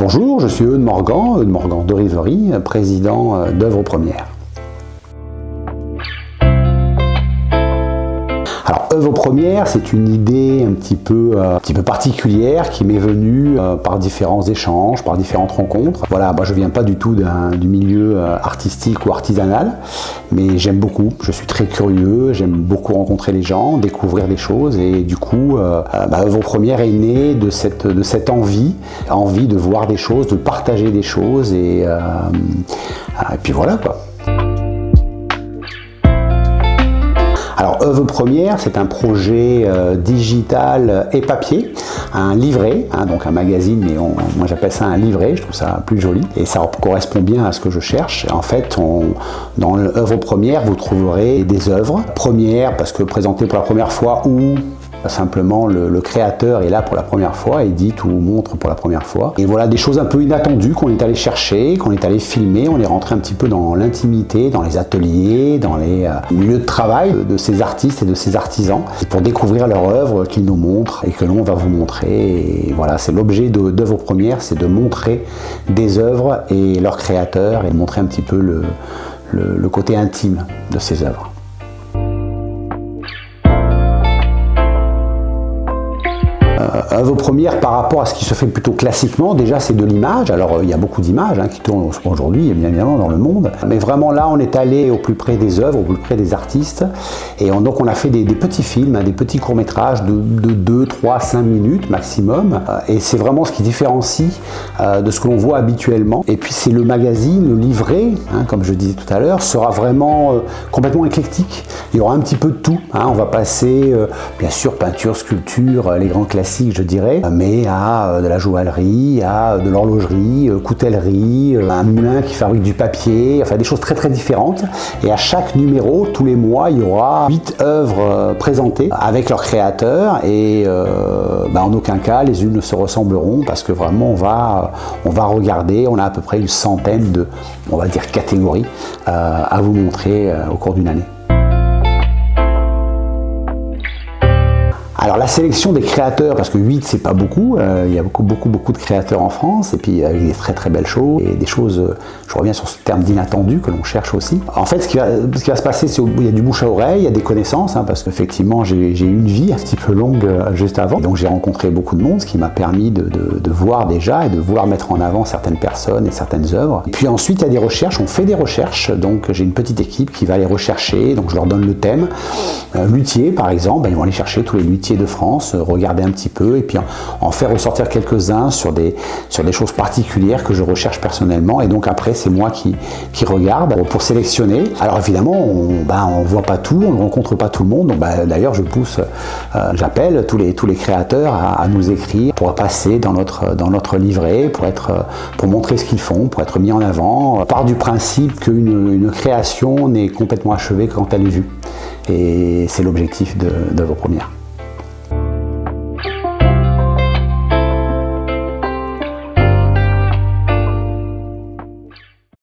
Bonjour, je suis Eudes Morgan de Rivery, président d'Œuvres Premières. Alors, Œuvres Premières, c'est une idée un petit peu particulière qui m'est venue par différents échanges, par différentes rencontres. Voilà, moi je viens pas du tout du milieu artistique ou artisanal, mais j'aime beaucoup, je suis très curieux, j'aime beaucoup rencontrer les gens, découvrir des choses, et du coup, Œuvres Premières est née de cette envie de voir des choses, de partager des choses, et puis voilà quoi. Alors, Œuvres Premières, c'est un projet digital et papier, un livret, donc un magazine, mais moi j'appelle ça un livret, je trouve ça plus joli, et ça correspond bien à ce que je cherche. En fait, dans Œuvres Premières, vous trouverez des œuvres premières, parce que présentées pour la première fois, ou simplement le créateur est là pour la première fois et dit ou montre pour la première fois. Et voilà des choses un peu inattendues qu'on est allé chercher, qu'on est allé filmer, on est rentré un petit peu dans l'intimité, dans les ateliers, dans les lieux de travail de ces artistes et de ces artisans, pour découvrir leur œuvre qu'ils nous montrent et que l'on va vous montrer. Et voilà, c'est l'objet d'Œuvres Premières, c'est de montrer des œuvres et leurs créateurs, et de montrer un petit peu le côté intime de ces œuvres. Œuvres Premières par rapport à ce qui se fait plutôt classiquement, déjà c'est de l'image. Alors il y a beaucoup d'images qui tournent aujourd'hui, bien évidemment, dans le monde. Mais vraiment là, on est allé au plus près des œuvres, au plus près des artistes. Et donc on a fait des petits films, des petits courts-métrages de 2, 3, 5 minutes maximum. Et c'est vraiment ce qui différencie de ce que l'on voit habituellement. Et puis c'est le magazine, le livret, comme je disais tout à l'heure, sera vraiment complètement éclectique. Il y aura un petit peu de tout. On va passer, bien sûr, peinture, sculpture, les grands classiques, je dirais, mais à de la joaillerie, à de l'horlogerie, coutellerie, un moulin qui fabrique du papier, enfin des choses très très différentes. Et à chaque numéro, tous les mois, il y aura 8 œuvres présentées avec leurs créateurs, et en aucun cas les unes ne se ressembleront, parce que vraiment on va regarder, on a à peu près une centaine de, on va dire, catégories à vous montrer au cours d'une année. Alors la sélection des créateurs, parce que 8 c'est pas beaucoup, il y a beaucoup de créateurs en France, et puis avec des très très belles choses, et des choses, je reviens sur ce terme d'inattendu que l'on cherche aussi. En fait, ce qui va se passer, c'est qu'il y a du bouche à oreille, il y a des connaissances, parce qu'effectivement j'ai eu une vie un petit peu longue juste avant, donc j'ai rencontré beaucoup de monde, ce qui m'a permis de voir déjà, et de vouloir mettre en avant certaines personnes et certaines œuvres. Et puis ensuite il y a des recherches, on fait des recherches, donc j'ai une petite équipe qui va les rechercher, donc je leur donne le thème. Luthier par exemple, ils vont aller chercher tous les luthiers de France, regarder un petit peu, et puis en faire ressortir quelques-uns sur des choses particulières que je recherche personnellement, et donc après c'est moi qui regarde pour sélectionner. Alors évidemment on voit pas tout, on ne rencontre pas tout le monde, donc d'ailleurs j'appelle tous les créateurs à nous écrire pour passer dans notre livret, pour montrer ce qu'ils font, pour être mis en avant. On part du principe qu'une création n'est complètement achevée que quand elle est vue, et c'est l'objectif d'Œuvres Premières.